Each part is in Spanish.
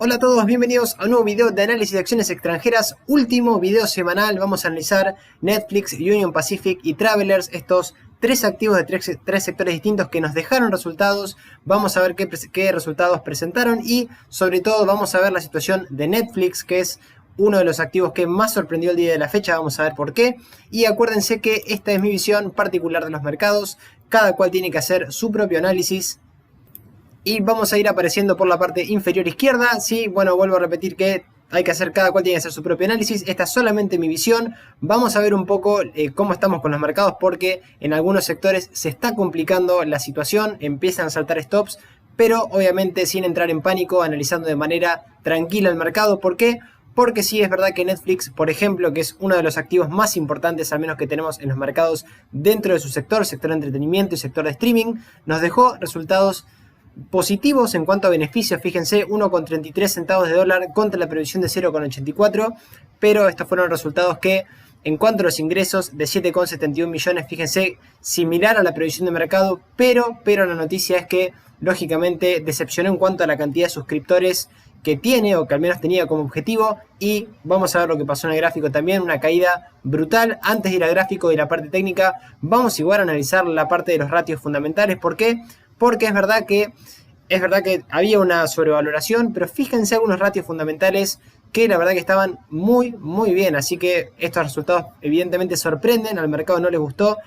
Hola a todos, bienvenidos a un nuevo video de análisis de acciones extranjeras, último video semanal. Vamos a analizar Netflix, Union Pacific y Travelers, estos tres activos de tres sectores distintos que nos dejaron resultados. Vamos a ver qué resultados presentaron y sobre todo vamos a ver la situación de Netflix, que es uno de los activos que más sorprendió el día de la fecha. Vamos a ver por qué. Y acuérdense que esta es mi visión particular de los mercados, cada cual tiene que hacer su propio análisis. Y vamos a ir apareciendo por la parte inferior izquierda. Sí, bueno, vuelvo a repetir que hay que hacer, cada cual tiene que hacer su propio análisis. Esta es solamente mi visión. Vamos a ver un poco cómo estamos con los mercados, porque en algunos sectores se está complicando la situación, empiezan a saltar stops, pero obviamente sin entrar en pánico, analizando de manera tranquila el mercado. ¿Por qué? Porque sí es verdad que Netflix, por ejemplo, que es uno de los activos más importantes, al menos que tenemos en los mercados dentro de su sector de entretenimiento y sector de streaming, nos dejó resultados positivos en cuanto a beneficios. Fíjense, 1,33 centavos de dólar contra la previsión de 0,84, pero estos fueron resultados que, en cuanto a los ingresos de 7,71 millones, fíjense, similar a la previsión de mercado, pero la noticia es que lógicamente decepcionó en cuanto a la cantidad de suscriptores que tiene, o que al menos tenía como objetivo. Y vamos a ver lo que pasó en el gráfico también, una caída brutal. Antes de ir al gráfico y la parte técnica, vamos igual a analizar la parte de los ratios fundamentales. ¿Por qué? Porque es verdad que había una sobrevaloración, pero fíjense algunos ratios fundamentales que la verdad que estaban muy bien. Así que estos resultados evidentemente sorprenden, al mercado no les gustó.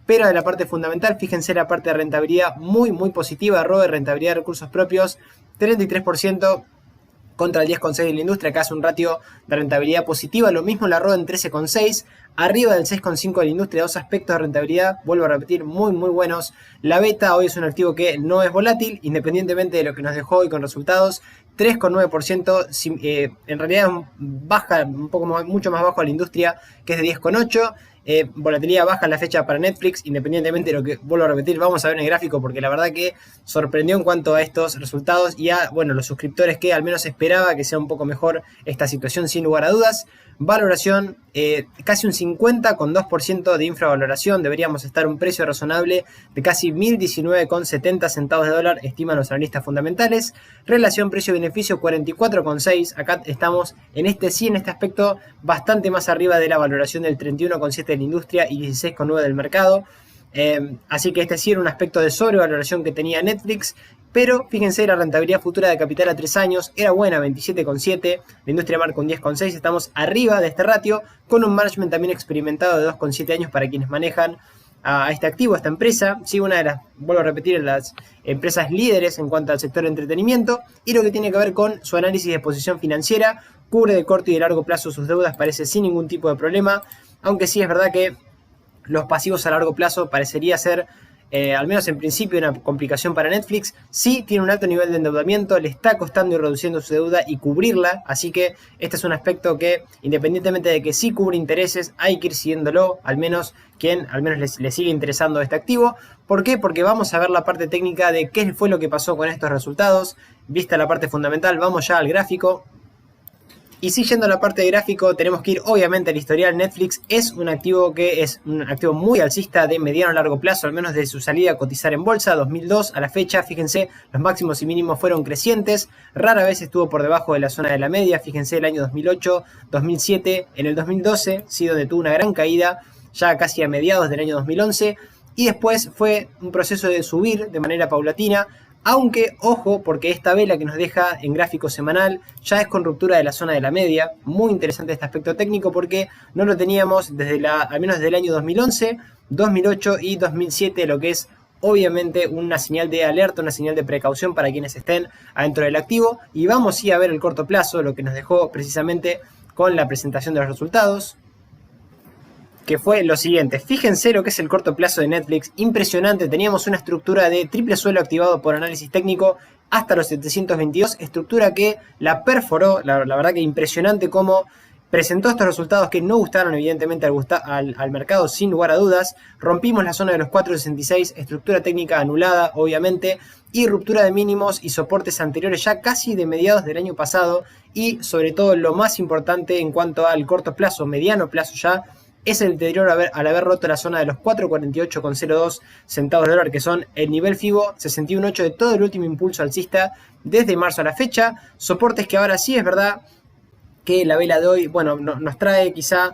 Pero de la parte fundamental, fíjense la parte de rentabilidad muy positiva, ROE, rentabilidad de recursos propios, 33%. Contra el 10,6 de la industria, que hace un ratio de rentabilidad positiva. Lo mismo la ROE en 13,6, arriba del 6,5 de la industria. Dos aspectos de rentabilidad, vuelvo a repetir, muy buenos. La beta hoy es un activo que no es volátil, independientemente de lo que nos dejó hoy con resultados. 3,9%, en realidad baja un poco mucho más bajo a la industria, que es de 10,8%. Volatilidad baja en la fecha para Netflix, independientemente de lo que, vuelvo a repetir, vamos a ver en el gráfico, porque la verdad que sorprendió en cuanto a estos resultados y a, bueno, los suscriptores, que al menos esperaba que sea un poco mejor esta situación, sin lugar a dudas. Valoración, casi un 50,2% de infravaloración. Deberíamos estar un precio razonable de casi 1.019,70 centavos de dólar, estiman los analistas fundamentales. Relación precio-beneficio 44,6. Acá estamos en este aspecto bastante más arriba de la valoración del 31,7 de la industria y 16,9 del mercado. Así que este sí era un aspecto de sobrevaloración que tenía Netflix. Pero fíjense, la rentabilidad futura de capital a 3 años era buena, 27,7. La industria marca un 10,6. Estamos arriba de este ratio, con un management también experimentado de 2,7 años para quienes manejan a este activo, a esta empresa. Sí, una de las, vuelvo a repetir, las empresas líderes en cuanto al sector de entretenimiento. Y lo que tiene que ver con su análisis de posición financiera, cubre de corto y de largo plazo sus deudas, parece sin ningún tipo de problema. Aunque sí es verdad que los pasivos a largo plazo parecería ser, al menos en principio, una complicación para Netflix. Sí tiene un alto nivel de endeudamiento, le está costando ir reduciendo su deuda y cubrirla, así que este es un aspecto que, independientemente de que sí cubre intereses, hay que ir siguiéndolo, al menos le sigue interesando este activo. ¿Por qué? Porque vamos a ver la parte técnica de qué fue lo que pasó con estos resultados. Vista la parte fundamental, vamos ya al gráfico. Y siguiendo la parte de gráfico, tenemos que ir obviamente al historial. Netflix es un activo que es un activo muy alcista de mediano a largo plazo, al menos de su salida a cotizar en bolsa, 2002 a la fecha. Fíjense, los máximos y mínimos fueron crecientes, rara vez estuvo por debajo de la zona de la media. Fíjense el año 2008, 2007, en el 2012, sí, donde tuvo una gran caída, ya casi a mediados del año 2011, y después fue un proceso de subir de manera paulatina. Aunque, ojo, porque esta vela que nos deja en gráfico semanal ya es con ruptura de la zona de la media. Muy interesante este aspecto técnico, porque no lo teníamos al menos desde el año 2011, 2008 y 2007, lo que es obviamente una señal de alerta, una señal de precaución para quienes estén adentro del activo. Y vamos sí a ver el corto plazo, lo que nos dejó precisamente con la presentación de los resultados, que fue lo siguiente. Fíjense lo que es el corto plazo de Netflix, impresionante. Teníamos una estructura de triple suelo activado por análisis técnico hasta los 722, estructura que la perforó. La verdad que impresionante cómo presentó estos resultados que no gustaron evidentemente al mercado, sin lugar a dudas. Rompimos la zona de los 4,66, estructura técnica anulada obviamente, y ruptura de mínimos y soportes anteriores ya casi de mediados del año pasado. Y sobre todo lo más importante en cuanto al corto plazo, mediano plazo ya, es el deterioro al haber roto la zona de los 4,48,02 centavos de dólar, que son el nivel FIBO 61.8 de todo el último impulso alcista desde marzo a la fecha. Soportes que ahora sí es verdad que la vela de hoy, bueno, nos trae quizá,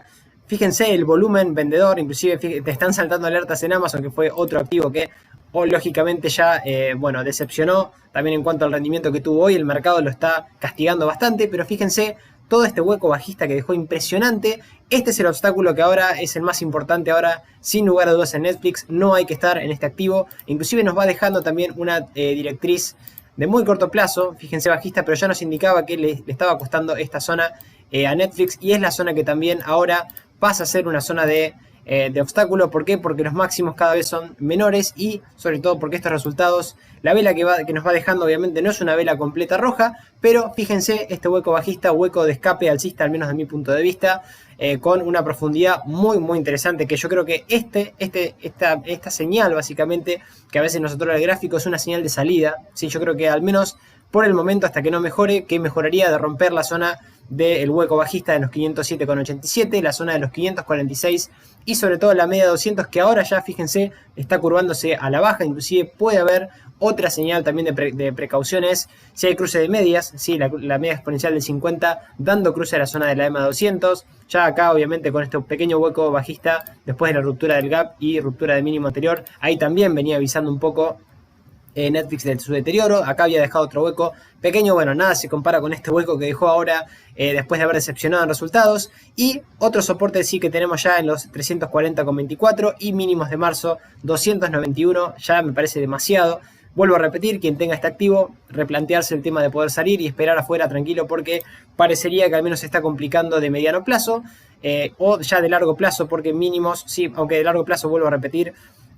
fíjense el volumen vendedor, inclusive te están saltando alertas en Amazon, que fue otro activo que lógicamente ya, bueno, decepcionó también en cuanto al rendimiento que tuvo hoy. El mercado lo está castigando bastante, pero fíjense todo este hueco bajista que dejó impresionante. Este es el obstáculo que ahora es el más importante ahora, sin lugar a dudas, en Netflix. No hay que estar en este activo. Inclusive nos va dejando también una directriz de muy corto plazo, fíjense bajista, pero ya nos indicaba que le estaba costando esta zona a Netflix, y es la zona que también ahora pasa a ser una zona de obstáculo. ¿Por qué? Porque los máximos cada vez son menores, y sobre todo porque estos resultados, la vela que nos va dejando obviamente no es una vela completa roja, pero fíjense este hueco bajista, hueco de escape alcista, al menos de mi punto de vista, con una profundidad muy muy interesante, que yo creo que esta señal básicamente, que a veces nosotros el gráfico es una señal de salida, ¿sí? Yo creo que al menos por el momento, hasta que no mejore, que mejoraría de romper la zona del hueco bajista de los 507,87, la zona de los 546 y sobre todo la media de 200, que ahora ya, fíjense, está curvándose a la baja. Inclusive puede haber otra señal también de precauciones si hay cruce de medias, ¿sí? La media exponencial del 50 dando cruce a la zona de la EMA 200. Ya acá obviamente con este pequeño hueco bajista después de la ruptura del gap y ruptura del mínimo anterior, ahí también venía avisando un poco Netflix de su deterioro. Acá había dejado otro hueco pequeño, bueno, nada se compara con este hueco que dejó ahora después de haber decepcionado en resultados. Y otro soporte sí que tenemos ya en los 340,24 y mínimos de marzo 291, ya me parece demasiado. Vuelvo a repetir, quien tenga este activo, replantearse el tema de poder salir y esperar afuera tranquilo, porque parecería que al menos se está complicando de mediano plazo, o ya de largo plazo, porque mínimos, sí, aunque de largo plazo, vuelvo a repetir,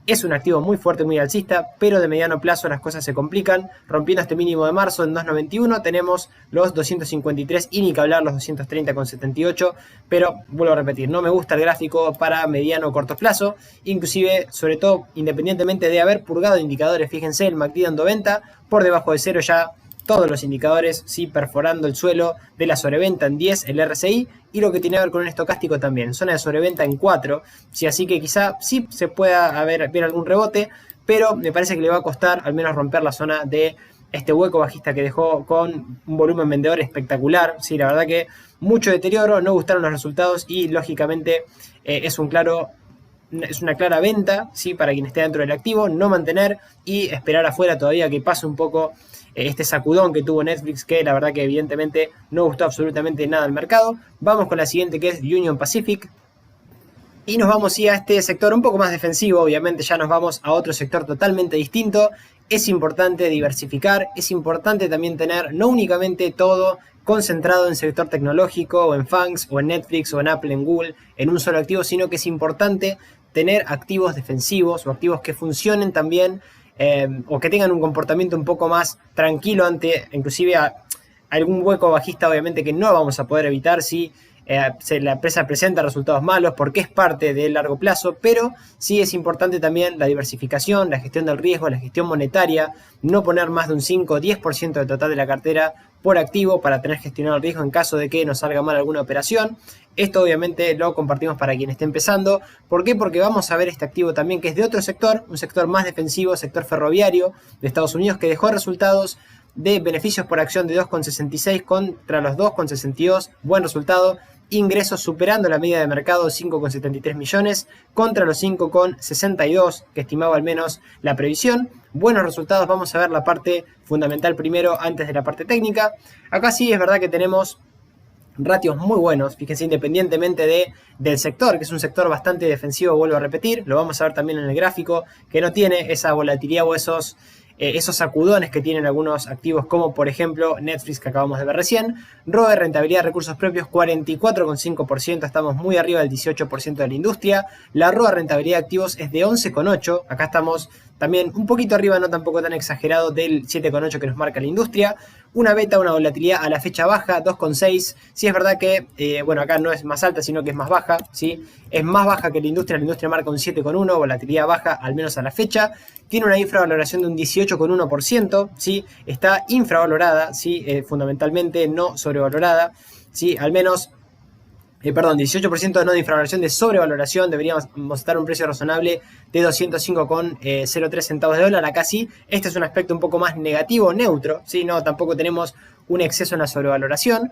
es un activo muy fuerte, muy alcista, pero de mediano plazo las cosas se complican. Rompiendo este mínimo de marzo en 291 tenemos los 253 y ni que hablar los 230,78, pero vuelvo a repetir, no me gusta el gráfico para mediano o corto plazo, inclusive, sobre todo, independientemente de haber purgado indicadores. Fíjense, el MACD dando venta, por debajo de cero ya todos los indicadores, sí, perforando el suelo de la sobreventa en 10, el RSI, y lo que tiene que ver con un estocástico también, zona de sobreventa en 4, sí, así que quizá sí se pueda ver algún rebote, pero me parece que le va a costar al menos romper la zona de este hueco bajista que dejó con un volumen vendedor espectacular. Sí, la verdad que mucho deterioro, no gustaron los resultados y lógicamente es una clara venta, ¿sí? Para quien esté dentro del activo, no mantener y esperar afuera todavía que pase un poco este sacudón que tuvo Netflix, que la verdad que evidentemente no gustó absolutamente nada al mercado. Vamos con la siguiente, que es Union Pacific. Y nos vamos a este sector un poco más defensivo. Obviamente ya nos vamos a otro sector totalmente distinto. Es importante diversificar, es importante también tener no únicamente todo concentrado en sector tecnológico o en FANGs o en Netflix o en Apple, en Google, en un solo activo, sino que es importante tener activos defensivos o activos que funcionen también, o que tengan un comportamiento un poco más tranquilo ante inclusive algún hueco bajista, obviamente que no vamos a poder evitar si la empresa presenta resultados malos, porque es parte del largo plazo, pero sí es importante también la diversificación, la gestión del riesgo, la gestión monetaria, no poner más de un 5 o 10% del total de la cartera por activo para tener gestionado el riesgo en caso de que nos salga mal alguna operación. Esto obviamente lo compartimos para quien esté empezando. ¿Por qué? Porque vamos a ver este activo también que es de otro sector, un sector más defensivo, sector ferroviario de Estados Unidos, que dejó resultados de beneficios por acción de 2,66 contra los 2,62, buen resultado. Ingresos superando la media de mercado, 5,73 millones contra los 5,62 que estimaba al menos la previsión. Buenos resultados. Vamos a ver la parte fundamental primero antes de la parte técnica. Acá sí es verdad que tenemos ratios muy buenos, fíjense, independientemente del sector, que es un sector bastante defensivo, vuelvo a repetir. Lo vamos a ver también en el gráfico, que no tiene esa volatilidad o esos sacudones que tienen algunos activos, como por ejemplo Netflix, que acabamos de ver recién. ROE, rentabilidad de recursos propios, 44,5%, estamos muy arriba del 18% de la industria. La ROA, rentabilidad de activos, es de 11,8%, acá estamos también un poquito arriba, no tampoco tan exagerado, del 7,8% que nos marca la industria. Una beta, una volatilidad a la fecha baja, 2,6%. Sí es verdad que, bueno, acá no es más alta, sino que es más baja, ¿sí? Es más baja que la industria marca un 7,1%, volatilidad baja, al menos a la fecha. Tiene una infravaloración de un 18,1%, ¿sí? Está infravalorada, ¿sí? Fundamentalmente no sobrevalorada, ¿sí? Al menos 18% no de infravaloración, de sobrevaloración. Deberíamos estar un precio razonable de 205,03 centavos de dólar. Acá sí, este es un aspecto un poco más negativo, neutro, ¿sí? No, tampoco tenemos un exceso en la sobrevaloración.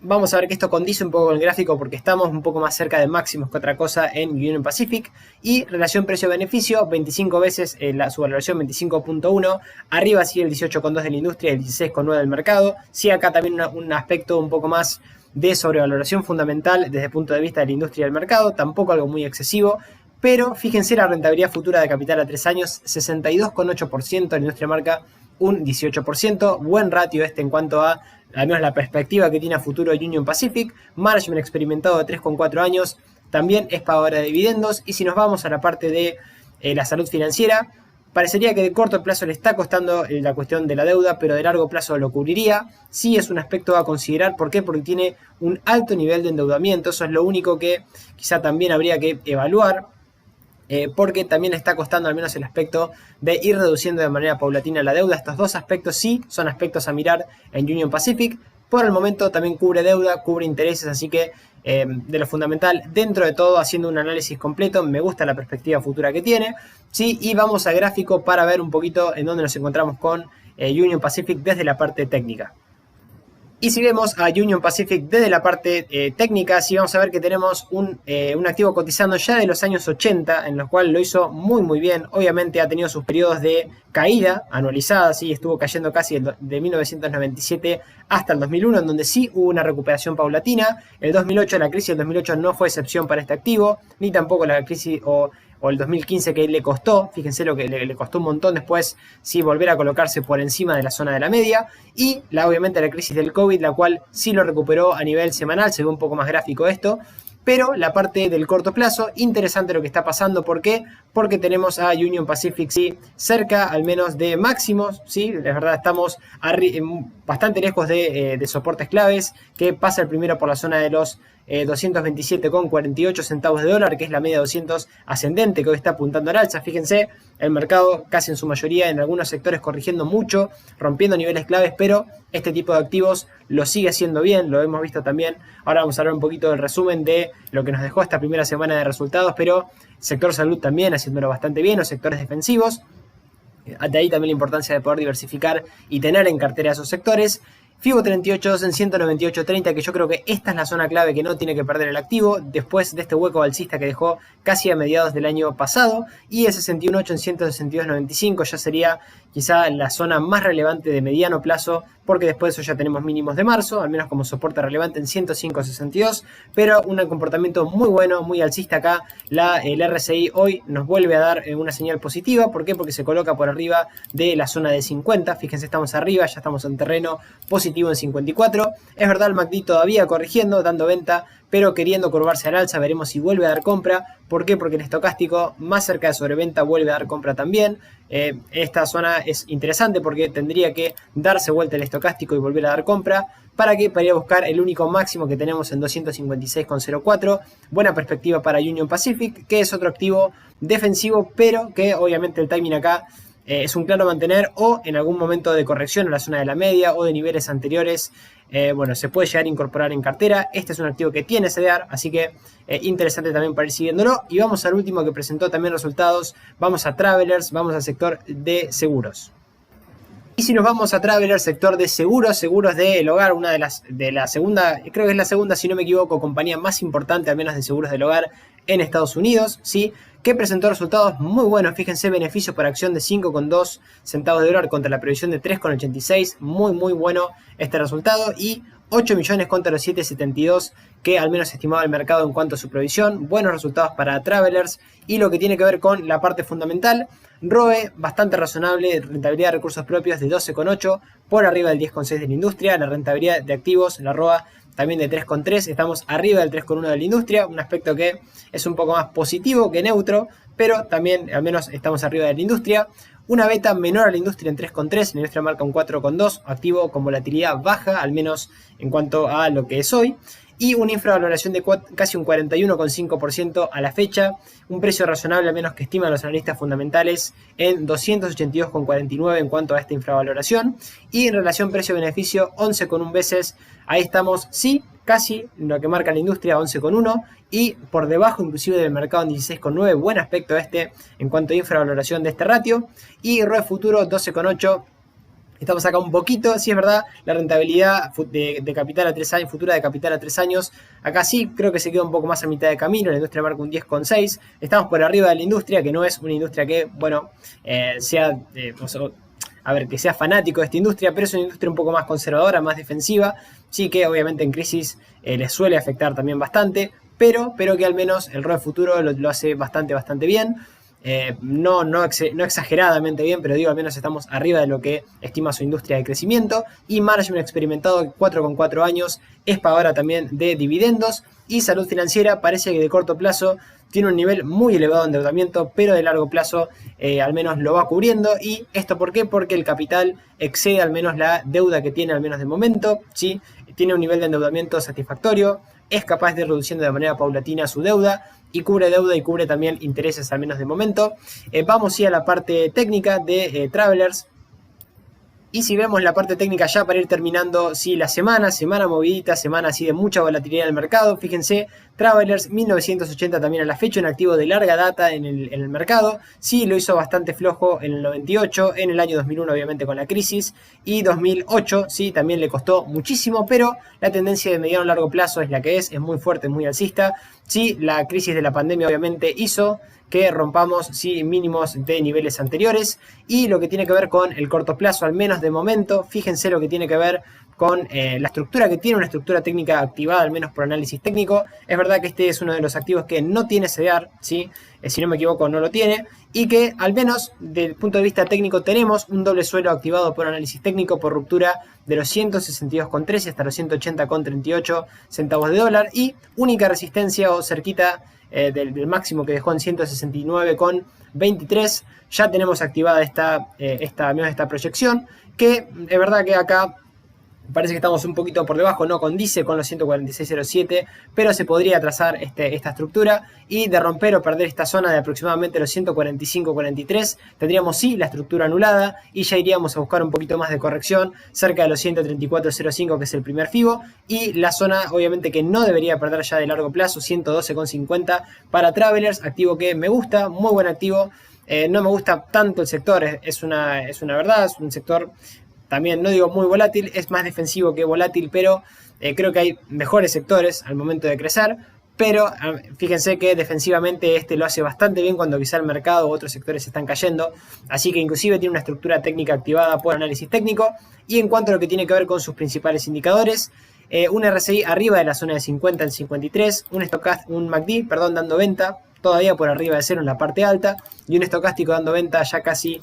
Vamos a ver que esto condice un poco con el gráfico porque estamos un poco más cerca de máximos que otra cosa en Union Pacific. Y relación precio-beneficio, 25 veces su valoración 25.1. Arriba sigue el 18.2 de la industria y el 16.9 del mercado. Sí, acá también un aspecto un poco más de sobrevaloración fundamental desde el punto de vista de la industria y del mercado. Tampoco algo muy excesivo. Pero fíjense la rentabilidad futura de capital a 3 años, 62,8%. La industria marca un 18%. Buen ratio en cuanto a al menos la perspectiva que tiene a futuro Union Pacific. Management experimentado de 3,4 años. También es pagadora de dividendos. Y si nos vamos a la parte de la salud financiera, parecería que de corto plazo le está costando la cuestión de la deuda, pero de largo plazo lo cubriría. Sí es un aspecto a considerar. ¿Por qué? Porque tiene un alto nivel de endeudamiento. Eso es lo único que quizá también habría que evaluar. Porque también está costando al menos el aspecto de ir reduciendo de manera paulatina la deuda. Estos dos aspectos sí son aspectos a mirar en Union Pacific. Por el momento también cubre deuda, cubre intereses, así que de lo fundamental, dentro de todo, haciendo un análisis completo, me gusta la perspectiva futura que tiene. ¿Sí? Y vamos al gráfico para ver un poquito en dónde nos encontramos con Union Pacific desde la parte técnica. Y si vemos a Union Pacific desde la parte técnica, sí vamos a ver que tenemos un activo cotizando ya de los años 80, en los cuales lo hizo muy bien. Obviamente ha tenido sus periodos de caída anualizada, sí, estuvo cayendo casi de 1997 hasta el 2001, en donde sí hubo una recuperación paulatina. El 2008, la crisis del 2008 no fue excepción para este activo, ni tampoco la crisis o el 2015 que le costó, fíjense lo que le costó un montón después, sí, volver a colocarse por encima de la zona de la media, y obviamente la crisis del COVID, la cual sí lo recuperó a nivel semanal, se ve un poco más gráfico esto, pero la parte del corto plazo, interesante lo que está pasando. ¿Por qué? Porque tenemos a Union Pacific, sí, cerca al menos de máximos, sí, de verdad estamos bastante lejos de soportes claves, que pasa el primero por la zona de los 227,48 centavos de dólar, que es la media 200 ascendente que hoy está apuntando al alza. Fíjense, el mercado casi en su mayoría en algunos sectores corrigiendo mucho, rompiendo niveles claves, pero este tipo de activos lo sigue haciendo bien, lo hemos visto también. Ahora vamos a hablar un poquito del resumen de lo que nos dejó esta primera semana de resultados, pero sector salud también haciéndolo bastante bien, los sectores defensivos. De ahí también la importancia de poder diversificar y tener en cartera esos sectores. FIBO 38 en 198.30, que yo creo que esta es la zona clave que no tiene que perder el activo después de este hueco alcista que dejó casi a mediados del año pasado, y el 61.8 en 162.95 ya sería quizá la zona más relevante de mediano plazo, porque después de eso ya tenemos mínimos de marzo, al menos como soporte relevante en 105.62, pero un comportamiento muy bueno, muy alcista acá. El RSI hoy nos vuelve a dar una señal positiva. ¿Por qué? Porque se coloca por arriba de la zona de 50, fíjense, estamos arriba, ya estamos en terreno positivo en 54. Es verdad, el MACD todavía corrigiendo, dando venta, pero queriendo curvarse al alza. Veremos si vuelve a dar compra. ¿Por qué? Porque el estocástico más cerca de sobreventa vuelve a dar compra también. Esta zona es interesante porque tendría que darse vuelta el estocástico y volver a dar compra. ¿Para qué? Para ir a buscar el único máximo que tenemos en 256,04. Buena perspectiva para Union Pacific, que es otro activo defensivo, pero que obviamente el timing acá es un claro mantener, o en algún momento de corrección en la zona de la media o de niveles anteriores, bueno, se puede llegar a incorporar en cartera. Este es un activo que tiene CDR, así que interesante también para ir siguiéndolo. Y vamos al último que presentó también resultados. Vamos a Travelers, vamos al sector de seguros. Y si nos vamos a Travelers, sector de seguros del hogar, una de la segunda, creo que es la segunda, si no me equivoco, compañía más importante, al menos de seguros del hogar en Estados Unidos, ¿sí? Que presentó resultados muy buenos. Fíjense, beneficio por acción de 5,2 centavos de dólar contra la previsión de 3,86. Muy bueno este resultado. Y 8 millones contra los 7,72 que al menos estimaba el mercado en cuanto a su provisión. Buenos resultados para Travelers. Y lo que tiene que ver con la parte fundamental, ROE bastante razonable, rentabilidad de recursos propios de 12,8, por arriba del 10,6 de la industria. La rentabilidad de activos, la ROA, también de 3,3, estamos arriba del 3,1 de la industria, un aspecto que es un poco más positivo que neutro, pero también al menos estamos arriba de la industria. Una beta menor a la industria en 3,3, la industria marca un 4,2, activo con volatilidad baja, al menos en cuanto a lo que es hoy. Y una infravaloración de casi un 41,5% a la fecha, un precio razonable al menos que estiman los analistas fundamentales en 282,49 en cuanto a esta infravaloración. Y en relación precio-beneficio, 11,1 veces, ahí estamos, sí, casi lo que marca la industria, 11,1, y por debajo inclusive del mercado en 16,9. Buen aspecto este en cuanto a infravaloración de este ratio. Y ROE futuro 12,8. Estamos acá un poquito, sí es verdad, la rentabilidad de capital a 3 años, futura de capital a 3 años, acá sí creo que se queda un poco más a mitad de camino, la industria marca un 10,6, estamos por arriba de la industria, que no es una industria que, bueno, que sea fanático de esta industria, pero es una industria un poco más conservadora, más defensiva, sí que obviamente en crisis les suele afectar también bastante, pero que al menos el ROE futuro lo hace bastante bien. No exageradamente bien, pero digo, al menos estamos arriba de lo que estima su industria de crecimiento. Y management experimentado 4,4 años, es pagadora también de dividendos. Y salud financiera parece que de corto plazo tiene un nivel muy elevado de endeudamiento, pero de largo plazo al menos lo va cubriendo. ¿Y esto por qué? Porque el capital excede al menos la deuda que tiene, al menos de momento, ¿sí? Tiene un nivel de endeudamiento satisfactorio, es capaz de ir reduciendo de manera paulatina su deuda y cubre deuda y cubre también intereses, al menos de momento. Vamos a la parte técnica de Travelers. Y si vemos la parte técnica ya para ir terminando, sí, la semana movidita, semana así de mucha volatilidad en el mercado. Fíjense, Travelers 1980 también a la fecha, un activo de larga data en el mercado. Sí, lo hizo bastante flojo en el 98, en el año 2001 obviamente con la crisis, y 2008, sí, también le costó muchísimo, pero la tendencia de mediano a largo plazo es la que es muy fuerte, es muy alcista. Sí, la crisis de la pandemia obviamente hizo que rompamos sí, mínimos de niveles anteriores, y lo que tiene que ver con el corto plazo, al menos de momento, fíjense lo que tiene que ver con la estructura que tiene, una estructura técnica activada, al menos por análisis técnico. Es verdad que este es uno de los activos que no tiene CDR, ¿sí? Si no me equivoco no lo tiene, y que al menos desde el punto de vista técnico tenemos un doble suelo activado por análisis técnico por ruptura de los 162,13 hasta los 180,38 centavos de dólar, y única resistencia o cerquita del máximo que dejó en 169,23. Ya tenemos activada esta proyección, que es verdad que acá parece que estamos un poquito por debajo, no condice con los 146,07, pero se podría trazar esta estructura, y de romper o perder esta zona de aproximadamente los 145,43 tendríamos sí la estructura anulada y ya iríamos a buscar un poquito más de corrección cerca de los 134,05, que es el primer FIBO, y la zona obviamente que no debería perder ya de largo plazo, 112,50 para Travelers, activo que me gusta, muy buen activo. No me gusta tanto el sector, es una verdad, es un sector también, no digo muy volátil, es más defensivo que volátil, pero creo que hay mejores sectores al momento de crecer. Pero fíjense que defensivamente este lo hace bastante bien cuando quizá el mercado u otros sectores están cayendo. Así que inclusive tiene una estructura técnica activada por análisis técnico. Y en cuanto a lo que tiene que ver con sus principales indicadores, un RSI arriba de la zona de 50 en 53, un MACD dando venta, todavía por arriba de cero en la parte alta, y un estocástico dando venta ya casi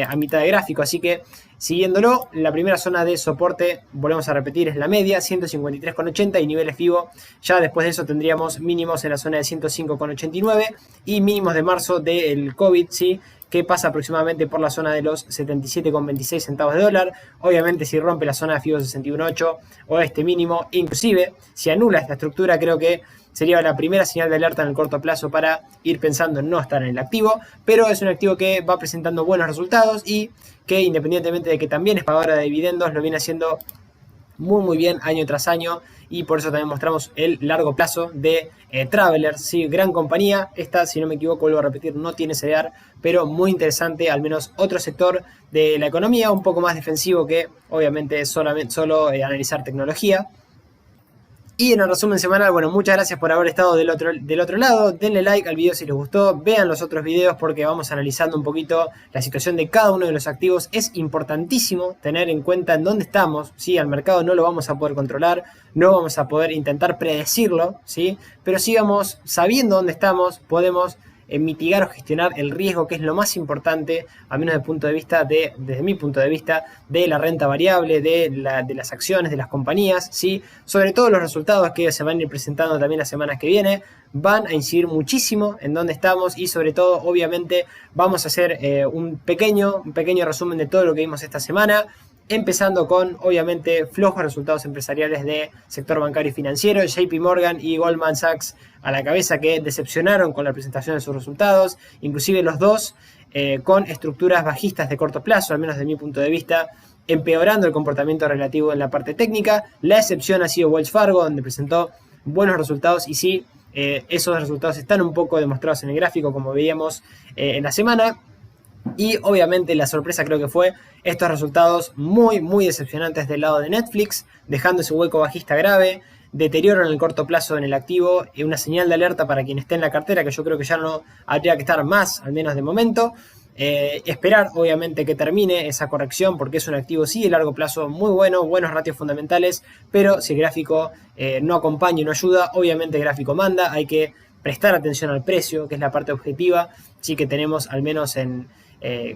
a mitad de gráfico. Así que siguiéndolo, la primera zona de soporte, volvemos a repetir, es la media, 153,80, y niveles FIBO. Ya después de eso tendríamos mínimos en la zona de 105,89 y mínimos de marzo del COVID, ¿sí? Que pasa aproximadamente por la zona de los 77,26 centavos de dólar. Obviamente si rompe la zona de FIBO 61,8 o este mínimo, inclusive si anula esta estructura, creo que sería la primera señal de alerta en el corto plazo para ir pensando en no estar en el activo, pero es un activo que va presentando buenos resultados y que independientemente de que también es pagadora de dividendos, lo viene haciendo muy bien año tras año, y por eso también mostramos el largo plazo de Travelers, ¿sí? Gran compañía, esta si no me equivoco, vuelvo a repetir, no tiene CDR, pero muy interesante, al menos otro sector de la economía, un poco más defensivo que obviamente solo analizar tecnología. Y en el resumen semanal, bueno, muchas gracias por haber estado del otro lado. Denle like al video si les gustó. Vean los otros videos porque vamos analizando un poquito la situación de cada uno de los activos. Es importantísimo tener en cuenta en dónde estamos, ¿sí? Al mercado no lo vamos a poder controlar, no vamos a poder intentar predecirlo, ¿sí? Pero si vamos sabiendo dónde estamos, podemos mitigar o gestionar el riesgo, que es lo más importante, al menos desde mi punto de vista, de la renta variable, de las acciones, de las compañías, ¿sí? Sobre todo los resultados que se van a ir presentando también las semanas que vienen, van a incidir muchísimo en dónde estamos, y sobre todo, obviamente, vamos a hacer un pequeño resumen de todo lo que vimos esta semana. Empezando con, obviamente, flojos resultados empresariales de sector bancario y financiero, JP Morgan y Goldman Sachs a la cabeza, que decepcionaron con la presentación de sus resultados, inclusive los dos con estructuras bajistas de corto plazo, al menos de mi punto de vista. empeorando el comportamiento relativo en la parte técnica. La excepción ha sido Wells Fargo, donde presentó buenos resultados y sí, esos resultados están un poco demostrados en el gráfico, como veíamos en la semana. Y obviamente la sorpresa creo que fue estos resultados muy decepcionantes del lado de Netflix, dejando ese hueco bajista grave, deterioro en el corto plazo en el activo, una señal de alerta para quien esté en la cartera, que yo creo que ya no habría que estar más, al menos de momento. Esperar obviamente que termine esa corrección, porque es un activo sí de largo plazo muy bueno, buenos ratios fundamentales, pero si el gráfico no acompaña y no ayuda, obviamente el gráfico manda. Hay que prestar atención al precio, que es la parte objetiva, sí que tenemos al menos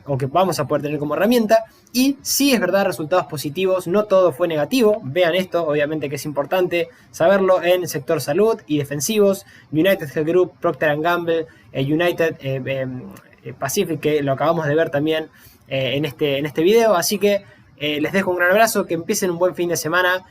o que vamos a poder tener como herramienta. Y sí es verdad, resultados positivos, no todo fue negativo. Vean esto, obviamente que es importante saberlo en el sector salud y defensivos. United Health Group, Procter & Gamble, United Pacific, que lo acabamos de ver también en este video. Así que les dejo un gran abrazo, que empiecen un buen fin de semana.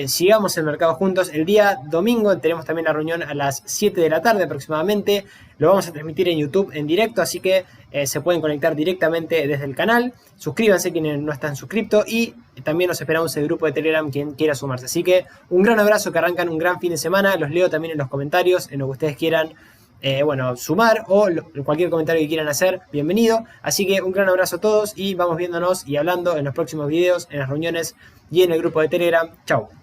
Sigamos el mercado juntos. El día domingo tenemos también la reunión a las 7 de la tarde aproximadamente. Lo vamos a transmitir en YouTube en directo, así que se pueden conectar directamente desde el canal. Suscríbanse quienes no están suscritos y también nos esperamos en el grupo de Telegram quien quiera sumarse. Así que un gran abrazo, que arrancan un gran fin de semana. Los leo también en los comentarios, en lo que ustedes quieran sumar o cualquier comentario que quieran hacer, bienvenido. Así que un gran abrazo a todos y vamos viéndonos y hablando en los próximos videos, en las reuniones y en el grupo de Telegram. Chau.